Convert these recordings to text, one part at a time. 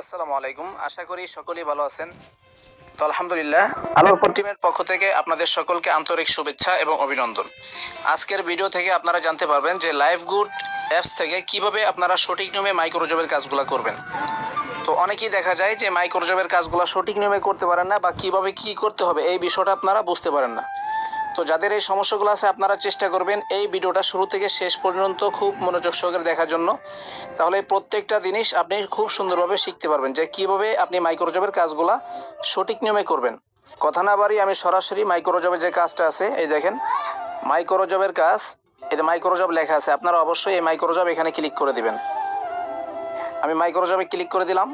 আসসালামু আলাইকুম। আশা করি সকলেই ভালো আছেন। তো আলহামদুলিল্লাহ, আলোর পর টিমের পক্ষ থেকে আপনাদের সকলকে আন্তরিক শুভেচ্ছা এবং অভিনন্দন। আজকের ভিডিও থেকে আপনারা জানতে পারবেন যে লাইভ গুড অ্যাপস থেকে কিভাবে আপনারা সঠিক নিয়মে মাইক্রোজবের কাজগুলো করবেন। তো অনেকেই দেখা যায় যে মাইক্রোজবের কাজগুলো সঠিক নিয়মে করতে পারেন না, বা কিভাবে কি করতে হবে এই বিষয়টা আপনারা বুঝতে পারেন না। তো যাদের এই সমস্যাগুলো আছে আপনারা চেষ্টা করবেন এই ভিডিওটা শুরু থেকে শেষ পর্যন্ত খুব মনোযোগ সহকারে দেখার জন্য। তাহলে প্রত্যেকটা জিনিস আপনি খুব সুন্দরভাবে শিখতে পারবেন যে কীভাবে আপনি মাইক্রোজবের কাজগুলো সঠিক নিয়মে করবেন। কথা না বাড়ি আমি সরাসরি মাইক্রোজবের যে কাজটা আছে, এই দেখেন মাইক্রোজবের কাজ, এতে মাইক্রোজব লেখা আছে। আপনারা অবশ্যই এই মাইক্রোজব এখানে ক্লিক করে দিবেন। আমি মাইক্রোজবে ক্লিক করে দিলাম।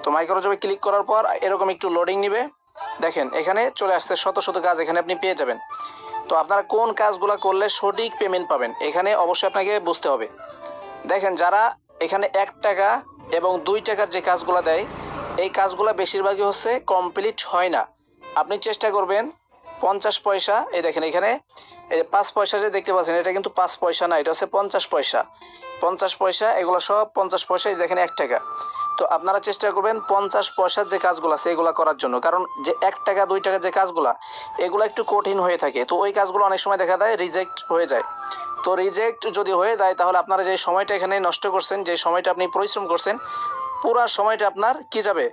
তো মাইক্রোজবে ক্লিক করার পর এরকম একটু লোডিং নেবে। দেখেন এখানে চলে আসছে শত শত কাজ, এখানে আপনি পেয়ে যাবেন। তো আপনারা কোন কাজগুলো করলে সঠিক পেমেন্ট পাবেন এখানে অবশ্যই আপনাকে বুঝতে হবে। দেখেন যারা এখানে 1 টাকা এবং 2 টাকার যে কাজগুলো দেয়, এই কাজগুলো বেশিরভাগই হচ্ছে কমপ্লিট হয় না। আপনি চেষ্টা করবেন 50 পয়সা, এই দেখেন এখানে এই 5 পয়সা যে দেখতে পাচ্ছেন, এটা কিন্তু 5 পয়সা না, এটা হচ্ছে 50 পয়সা। 50 পয়সা, এগুলো সব 50 পয়সা। এই দেখেন 1 টাকা। তো আপনারা চেষ্টা করবেন 50 পয়সার যে কাজগুলো আছে এগুলো করার জন্য, কারণ যে 1 টাকা 2 টাকা যে কাজগুলো, এগুলো একটু কঠিন হয়ে থাকে। তো ওই কাজগুলো অনেক সময় দেখা যায় রিজেক্ট হয়ে যায়। তো রিজেক্ট যদি হয়ে যায় তাহলে আপনারা যে সময়টা এখানে নষ্ট করছেন, যে সময়টা আপনি পরিশ্রম করছেন, পুরা সময়টা আপনার কি যাবে,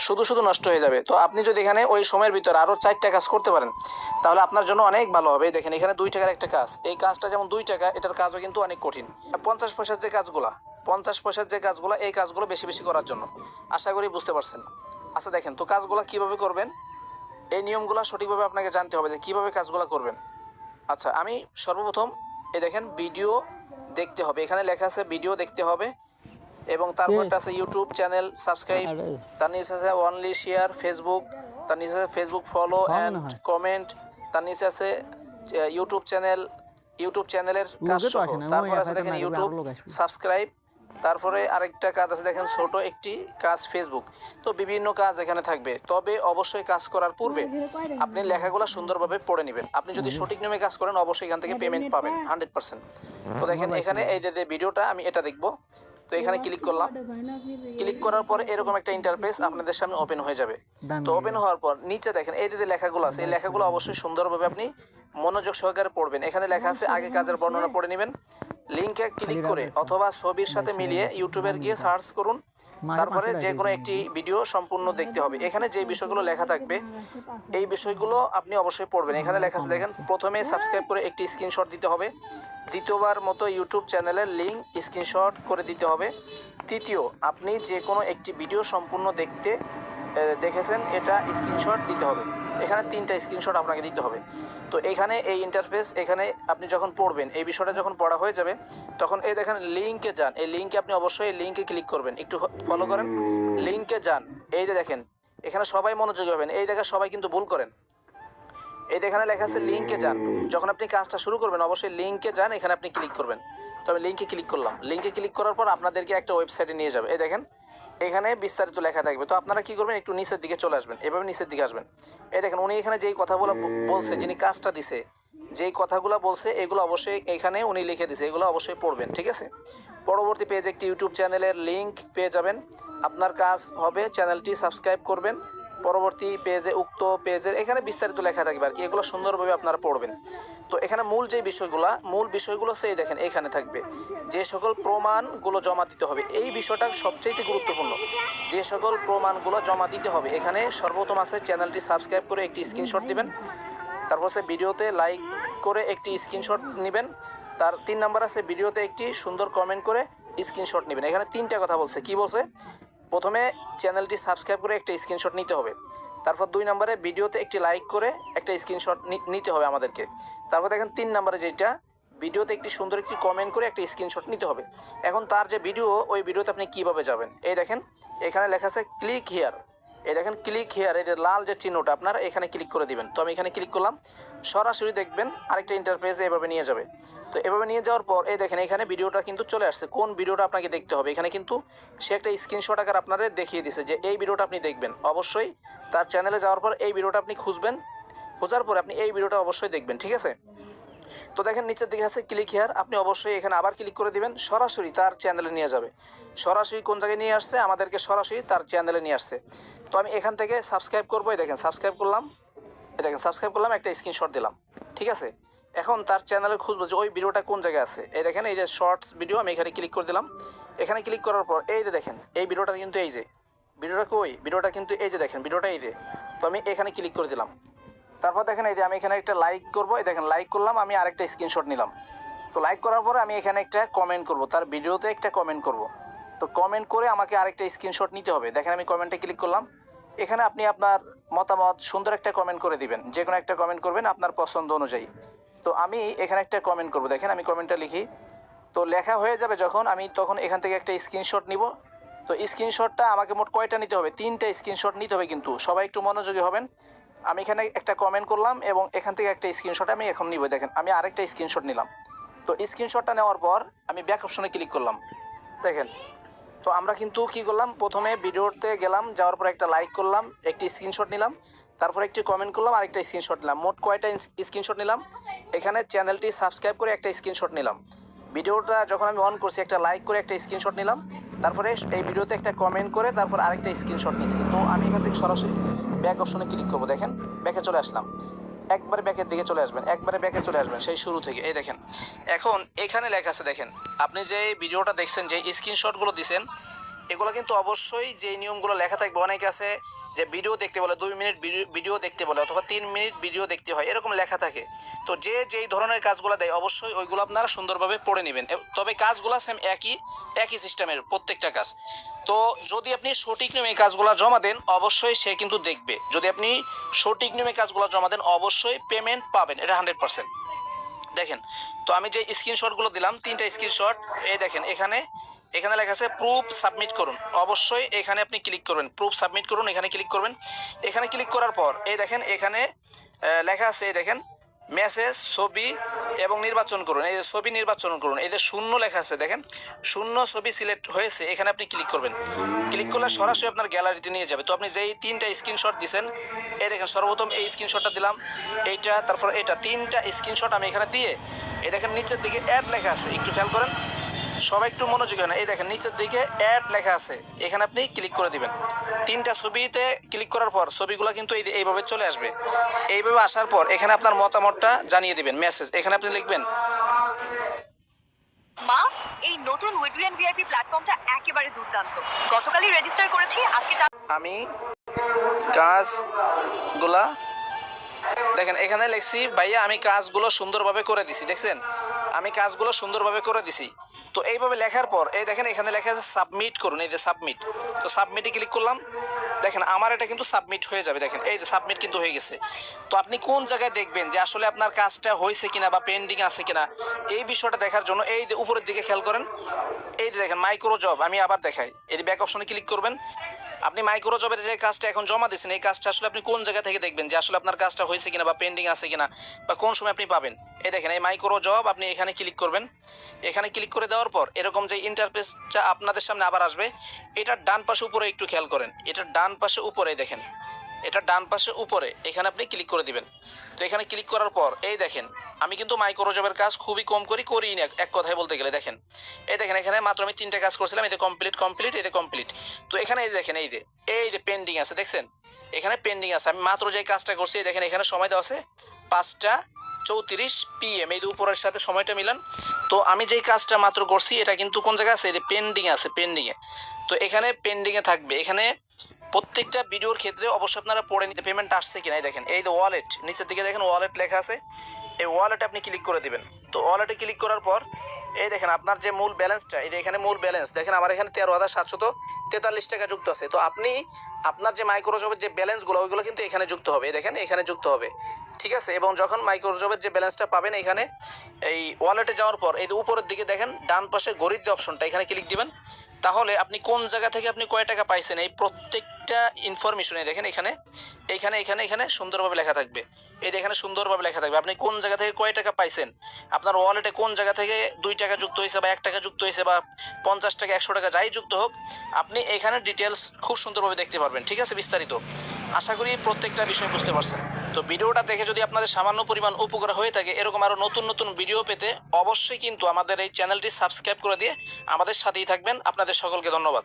শুধু শুধু নষ্ট হয়ে যাবে। তো আপনি যদি এখানে ওই সময়ের ভিতরে আরও 4টা কাজ করতে পারেন তাহলে আপনার জন্য অনেক ভালো হবে। দেখেন এখানে 2 টাকার একটা কাজ, এই কাজটা যেমন 2 টাকা, এটার কাজও কিন্তু অনেক কঠিন। 50 পয়সার যে কাজগুলো, 50 পয়সার যে কাজগুলো, এই কাজগুলো বেশি বেশি করার জন্য। আশা করি বুঝতে পারছেন। আচ্ছা দেখেন, তো কাজগুলো কীভাবে করবেন, এই নিয়মগুলো সঠিকভাবে আপনাকে জানতে হবে যে কীভাবে কাজগুলো করবেন। আচ্ছা, আমি সর্বপ্রথম এই দেখেন ভিডিও দেখতে হবে, এখানে লেখা আছে ভিডিও দেখতে হবে, এবং তারপরটা আছে ইউটিউব চ্যানেল সাবস্ক্রাইব, তার নিচে আছে অনলি শেয়ার ফেসবুক, তার নিচে আছে ফেসবুক ফলো অ্যান্ড কমেন্ট, তার নিচে আছে ইউটিউব চ্যানেলের কাজ সহ, তারপর আছে দেখেন ইউটিউব সাবস্ক্রাইব, তারপরে আরেকটা কাজ আছে দেখেন ছোট একটি কাজ ফেসবুক। তো বিভিন্ন কাজ এখানে থাকবে। তবে অবশ্যই কাজ করার পূর্বে আপনি লেখাগুলো সুন্দরভাবে পড়ে নেবেন। আপনি যদি সঠিক নিয়মে কাজ করেন অবশ্যই এখান থেকে পেমেন্ট পাবেন 100%। তো দেখেন এখানে এই যে ভিডিওটা আমি এটা দেখব। তো এখানে ক্লিক করলাম। ক্লিক করার পর এরকম একটা ইন্টারফেস আপনাদের সামনে ওপেন হয়ে যাবে। তো ওপেন হওয়ার পর নিচে দেখেন এই যে লেখাগুলো আছে, এই লেখাগুলো অবশ্যই সুন্দরভাবে আপনি মনোযোগ সহকারে পড়বেন। এখানে লেখা আছে আগে কাজের বর্ণনা পড়ে নেবেন। লিঙ্কে ক্লিক করে অথবা ছবির সাথে মিলিয়ে ইউটিউবের গিয়ে সার্চ করুন। তারপরে যে কোনো একটি ভিডিও সম্পূর্ণ দেখতে হবে। এখানে যে বিষয়গুলো লেখা থাকবে এই বিষয়গুলো আপনি অবশ্যই পড়বেন। এখানে লেখা আছে দেখেন, প্রথমে সাবস্ক্রাইব করে একটি স্ক্রিনশট দিতে হবে। দ্বিতীয়বার মতো ইউটিউব চ্যানেলের লিঙ্ক স্ক্রিনশট করে দিতে হবে। তৃতীয়, আপনি যে কোনো একটি ভিডিও সম্পূর্ণ দেখেছেন এটা স্ক্রিনশট দিতে হবে। এখানে 3টা স্ক্রিনশট আপনাকে দিতে হবে। তো এখানে এই ইন্টারফেস, এখানে আপনি যখন পড়বেন, এই বিষয়টা যখন পড়া হয়ে যাবে তখন এই দেখেন লিঙ্কে যান। এই লিঙ্কে আপনি অবশ্যই লিঙ্কে ক্লিক করবেন। একটু ফলো করেন, লিঙ্কে যান। এই যে দেখেন এখানে সবাই মনোযোগী হবেন, এই জায়গায় সবাই কিন্তু ভুল করেন। এই এখানে লেখা আছে লিঙ্কে যান। যখন আপনি কাজটা শুরু করবেন অবশ্যই লিঙ্কে যান, এখানে আপনি ক্লিক করবেন। তো আমি লিঙ্কে ক্লিক করলাম। লিঙ্কে ক্লিক করার পর আপনাদেরকে একটা ওয়েবসাইটে নিয়ে যাবে। এই দেখেন এখানে বিস্তারিত লেখা থাকবে। তো আপনারা কি করবেন, একটু নিচের দিকে চলে আসবেন, এভাবে নিচের দিকে আসবেন। এই দেখেন উনি এখানে যেই কথাগুলো বলছে, যিনি কাজটা দিছে, যেই কথাগুলো বলছে এগুলো অবশ্যই এখানে উনি লিখে দিছে, এগুলো অবশ্যই পড়বেন, ঠিক আছে। পরবর্তী পেজে একটি ইউটিউব চ্যানেলের লিঙ্ক পেয়ে যাবেন। আপনার কাজ হবে চ্যানেলটি সাবস্ক্রাইব করবেন। পরবর্তী পেজে উক্ত পেজের এখানে বিস্তারিত লেখা থাকবে আর কি, এগুলো সুন্দরভাবে আপনারা পড়বেন। তো এখানে মূল বিষয়গুলো সেই দেখেন এখানে থাকবে যে সকল প্রমাণগুলো জমা দিতে হবে। এই বিষয়টা সবচেয়ে গুরুত্বপূর্ণ, যে সকল প্রমাণগুলো জমা দিতে হবে। এখানে সর্বপ্রথম আছে চ্যানেলটি সাবস্ক্রাইব করে একটি স্ক্রিনশট দিবেন। তারপর আছে ভিডিওতে লাইক করে একটি স্ক্রিনশট নেবেন। তার 3 নাম্বার আছে ভিডিওতে একটি সুন্দর কমেন্ট করে স্ক্রিনশট নেবেন। এখানে 3টা কথা বলছে। কি বলছে, প্রথমে চ্যানেলটি সাবস্ক্রাইব করে একটা স্ক্রিনশট নিতে হবে। তারপর 2 নম্বরে ভিডিওতে একটি লাইক করে একটা স্ক্রিনশট নিতে হবে আমাদেরকে। তারপর দেখেন 3 নম্বরে যেটা, ভিডিওতে একটি সুন্দর একটি কমেন্ট করে একটা স্ক্রিনশট নিতে হবে। এখন তার যে ভিডিও, ওই ভিডিওতে আপনি কিভাবে যাবেন, এই দেখেন এখানে লেখা আছে ক্লিক হিয়ার। এই দেখেন ক্লিক হিয়ার, এই যে লাল যে চিহ্নটা, আপনারা এখানে ক্লিক করে দিবেন। তো আমি এখানে ক্লিক করলাম। সরাসরি দেখবেন আরেকটা ইন্টারফেসে এভাবে নিয়ে যাবে। তো এভাবে নিয়ে যাওয়ার পর এই দেখেন এখানে ভিডিওটা কিন্তু চলে আসছে। কোন ভিডিওটা আপনাকে দেখতে হবে, এখানে কিন্তু সে একটা স্ক্রিনশট আকার আপনারা দেখিয়ে দিছে যে এই ভিডিওটা আপনি দেখবেন। অবশ্যই তার চ্যানেলে যাওয়ার পর এই ভিডিওটা আপনি খুঁজবেন, খোঁজার পর আপনি এই ভিডিওটা অবশ্যই দেখবেন, ঠিক আছে। তো দেখেন নিচের দিকে আছে ক্লিক হিয়ার, আপনি অবশ্যই এখানে আবার ক্লিক করে দিবেন, সরাসরি তার চ্যানেলে নিয়ে যাবে। সরাসরি কোন জায়গায় নিয়ে আসছে, আমাদেরকে সরাসরি তার চ্যানেলে নিয়ে আসছে। তো আমি এখান থেকে সাবস্ক্রাইব করবো, এই দেখেন সাবস্ক্রাইব করলাম, এই দেখেন সাবস্ক্রাইব করলাম, একটা স্ক্রিনশট দিলাম। ঠিক আছে, এখন তার চ্যানেলে খুঁজবো যে ওই ভিডিওটা কোন জায়গায় আছে। এই দেখেন এই যে শর্টস ভিডিও, আমি এখানে ক্লিক করে দিলাম। এখানে ক্লিক করার পর এই যে দেখেন এই ভিডিওটা কিন্তু এই যে ভিডিওটা কই, ভিডিওটা কিন্তু এই যে দেখেন ভিডিওটা এই যে। তো আমি এখানে ক্লিক করে দিলাম। তারপর দেখেন এই যে আমি এখানে একটা লাইক করবো, এই দেখেন লাইক করলাম, আমি আরেকটা স্ক্রিনশট নিলাম। তো লাইক করার পরে আমি এখানে একটা কমেন্ট করব, তার ভিডিওতে একটা কমেন্ট করব। তো কমেন্ট করে আমাকে আরেকটা স্ক্রিনশট নিতে হবে। দেখেন আমি কমেন্টে ক্লিক করলাম। এখানে আপনি আপনার মতামত সুন্দর একটা কমেন্ট করে দিবেন, যে কোনো একটা কমেন্ট করবেন আপনার পছন্দ অনুযায়ী। তো আমি এখানে একটা কমেন্ট করব, দেখেন আমি কমেন্টটা লিখি। তো লেখা হয়ে যাবে যখন, আমি তখন এখান থেকে একটা স্ক্রিনশট নিব। তো স্ক্রিনশটটা আমাকে মোট কয়টা নিতে হবে? 3টা স্ক্রিনশট নিতে হবে, কিন্তু সবাই একটু মনোযোগী হবেন। আমি এখানে একটা কমেন্ট করলাম এবং এখান থেকে একটা স্ক্রিনশট আমি এখন নিব। দেখেন আমি আরেকটা স্ক্রিনশট নিলাম। তো স্ক্রিনশটটা নেওয়ার পর আমি ব্যাক অপশনে ক্লিক করলাম। দেখেন, তো আমরা কিন্তু কি করলাম, প্রথমে ভিডিওতে গেলাম, যাওয়ার পর একটা লাইক করলাম, একটি স্ক্রিনশট নিলাম, তারপর একটি কমেন্ট করলাম, আরেকটা স্ক্রিনশট নিলাম। মোট কয়টা স্ক্রিনশট নিলাম? এখানে চ্যানেলটি সাবস্ক্রাইব করে একটা স্ক্রিনশট নিলাম, ভিডিওটা যখন আমি অন করছি একটা লাইক করে একটা স্ক্রিনশট নিলাম, তারপরে এই ভিডিওতে একটা কমেন্ট করে তারপর আরেকটা স্ক্রিনশট নিয়েছি। তো আমি এখান থেকে সরাসরি ব্যাক অপশনে ক্লিক করবো। দেখেন ব্যাকে চলে আসলাম, একবারে ব্যাকের দিকে চলে আসবেন, একবারে ব্যাকে চলে আসবেন সেই শুরু থেকে। এই দেখেন এখন এখানে লেখা আছে, দেখেন আপনি যে ভিডিওটা দেখছেন, যে স্ক্রিনশটগুলো দিছেন, এগুলো কিন্তু অবশ্যই যে নিয়মগুলো লেখা থাকবে। অনেকে আছে যে ভিডিও দেখতে বলে 2 মিনিট ভিডিও দেখতে বলে, অথবা 3 মিনিট ভিডিও দেখতে হয়, এরকম লেখা থাকে। তো যে যেই ধরনের কাজগুলো দেয় অবশ্যই ওইগুলো আপনারা সুন্দরভাবে পড়ে নেবেন। তবে কাজগুলো সেম একই সিস্টেমের প্রত্যেকটা কাজ। তো যদি আপনি সঠিক নিয়মে কাজগুলো জমা দেন অবশ্যই সে কিন্তু দেখবে। যদি আপনি সঠিক নিয়মে কাজগুলো জমা দেন অবশ্যই পেমেন্ট পাবেন, এটা 100%। দেখেন, তো আমি যে স্ক্রিনশটগুলো দিলাম 3টা স্ক্রিনশট, এই দেখেন এখানে এখানে লেখা আছে প্রুফ সাবমিট করুন। অবশ্যই এখানে আপনি ক্লিক করবেন, প্রুফ সাবমিট করুন, এখানে ক্লিক করবেন। এখানে ক্লিক করার পর এই দেখেন এখানে লেখা আছে, এই দেখেন মেসেজ, ছবি এবং নির্বাচন করুন। এই যে ছবি নির্বাচন করুন, এই যে শূন্য লেখা আছে, দেখেন শূন্য ছবি সিলেক্ট হয়েছে, এখানে আপনি ক্লিক করবেন। ক্লিক করলে সরাসরি আপনার গ্যালারিতে নিয়ে যাবে। তো আপনি যেই 3টা স্ক্রিনশট দিয়েছেন, এই দেখেন সর্বপ্রথম এই স্ক্রিনশটটা দিলাম, এইটা, তারপর এটা, 3টা স্ক্রিনশট আমি এখানে দিয়ে, এই দেখেন নিচের দিকে অ্যাড লেখা আছে, একটু খেয়াল করেন, সবাই একটু মনোযোগী হয় না। এই দেখেন নিচের দিকে অ্যাড লেখা আছে, এখানে আপনি ক্লিক করে দিবেন। 3টা ছবিতে ক্লিক করার পর ছবিগুলো কিন্তু এইভাবে চলে আসবে। এইভাবে আসার পর এখানে আপনার মতামতটা জানিয়ে দিবেন, মেসেজ, এখানে আপনি লিখবেন, মা, এই নতুন উইডুয়ান ভিআইপি প্ল্যাটফর্মটা একেবারে দুর্দান্ত। গতকালই রেজিস্টার করেছি, আজকে আমি কাজগুলা, দেখেন এখানে লিখছি ভাইয়া আমি কাজগুলো সুন্দরভাবে করে দিছি, দেখছেন আমি কাজগুলো সুন্দরভাবে করে দিছি। তো এইভাবে লেখার পর এই দেখেন এখানে লেখা আছে সাবমিট করুন, এই যে সাবমিট। তো সাবমিটে ক্লিক করলাম, দেখেন আমার এটা কিন্তু সাবমিট হয়ে যাবে। দেখেন এই যে সাবমিট কিন্তু হয়ে গেছে। তো আপনি কোন জায়গায় দেখবেন যে আসলে আপনার কাজটা হয়েছে কিনা বা পেন্ডিং আছে কিনা, এই বিষয়টা দেখার জন্য এই যে উপরের দিকে খেয়াল করেন, এই যে দেখেন মাইক্রো জব, আমি আবার দেখাই, এই যে ব্যাক অপশনে ক্লিক করবেন। আপনি মাইক্রো জবের যে কাজটা এখন জমা দিয়েছেন, এই কাজটা আসলে আপনি কোন জায়গা থেকে দেখবেন যে আসলে আপনার কাজটা হয়েছে কিনা বা পেন্ডিং আছে কিনা বা কোন সময় আপনি পাবেন। এই দেখেন এই মাইক্রো জব, আপনি এখানে ক্লিক করবেন। এখানে ক্লিক করে দেওয়ার পর এরকম যে ইন্টারফেসটা আপনাদের সামনে আবার আসবে, এটার ডান পাশে উপরে একটু খেয়াল করেন, এটার ডান পাশে উপরে দেখেন, এটা ডান পাশে উপরে, এখানে আপনি ক্লিক করে দিবেন। তো এখানে ক্লিক করার পর এই দেখেন আমি কিন্তু মাইক্রো জবের কাজ খুবই কম করি না এক কথায় বলতে গেলে। দেখেন এই দেখেন এখানে মাত্র আমি 3টা কাজ করছিলাম, এতে কমপ্লিট এতে কমপ্লিট। তো এখানে এই দেখেন এই যে পেন্ডিং আছে, দেখছেন এখানে পেন্ডিং আছে। আমি মাত্র যে কাজটা করছি দেখেন এখানে সময় দেওয়া আছে 5টা 34 PM, এই উপরের সাথে সময়টা মিলান। তো আমি যেই কাজটা মাত্র করছি এটা কিন্তু কোন জায়গায় আছে, এই যে পেন্ডিং আছে, পেন্ডিংয়ে। তো এখানে পেন্ডিংয়ে থাকবে। এখানে প্রত্যেকটা ভিডিওর ক্ষেত্রে অবশ্যই আপনারা পড়ে নিতে পেমেন্ট আসছে কিনা। দেখেন এই যে ওয়ালেট, নিচের দিকে দেখেন ওয়ালেট লেখা আছে, এই ওয়ালেটে আপনি ক্লিক করে দিবেন। তো ওয়ালেটে ক্লিক করার পর এই দেখেন আপনার যে মূল ব্যালেন্সটা, এই যে এখানে মূল ব্যালেন্স দেখেন আমার এখানে 13,743 টাকা যুক্ত আছে। তো আপনি আপনার যে মাইক্রো জবের যে ব্যালেন্সগুলো ওইগুলো কিন্তু এখানে যুক্ত হবে, দেখেন এখানে যুক্ত হবে, ঠিক আছে। এবং যখন মাইক্রো জবের যে ব্যালেন্সটা পাবেন এখানে এই ওয়ালেটে যাওয়ার পর এই যে উপরের দিকে দেখেন ডান পাশে গরিব যে অপশনটা, এখানে ক্লিক দিবেন। তাহলে আপনি কোন জায়গা থেকে আপনি কয় টাকা পাইছেন এই প্রত্যেকটা ইনফরমেশনে দেখেন এখানে এখানে এখানে এখানে সুন্দরভাবে লেখা থাকবে। এই এখানে সুন্দরভাবে লেখা থাকবে আপনি কোন জায়গা থেকে কয় টাকা পাইছেন, আপনার ওয়ালেটে কোন জায়গা থেকে 2 টাকা যুক্ত হয়েছে বা 1 টাকা যুক্ত হয়েছে বা 50 টাকা 100 টাকা যাই যুক্ত হোক, আপনি এখানে ডিটেলস খুব সুন্দরভাবে দেখতে পারবেন, ঠিক আছে, বিস্তারিত। আশা করি প্রত্যেকটা বিষয় বুঝতে পারছেন। তো ভিডিওটা দেখে যদি আপনাদের সামান্য পরিমাণ উপকার হয়ে থাকে, এরকম আরও নতুন নতুন ভিডিও পেতে অবশ্যই কিন্তু আমাদের এই চ্যানেলটি সাবস্ক্রাইব করে দিয়ে আমাদের সাথেই থাকবেন। আপনাদের সকলকে ধন্যবাদ।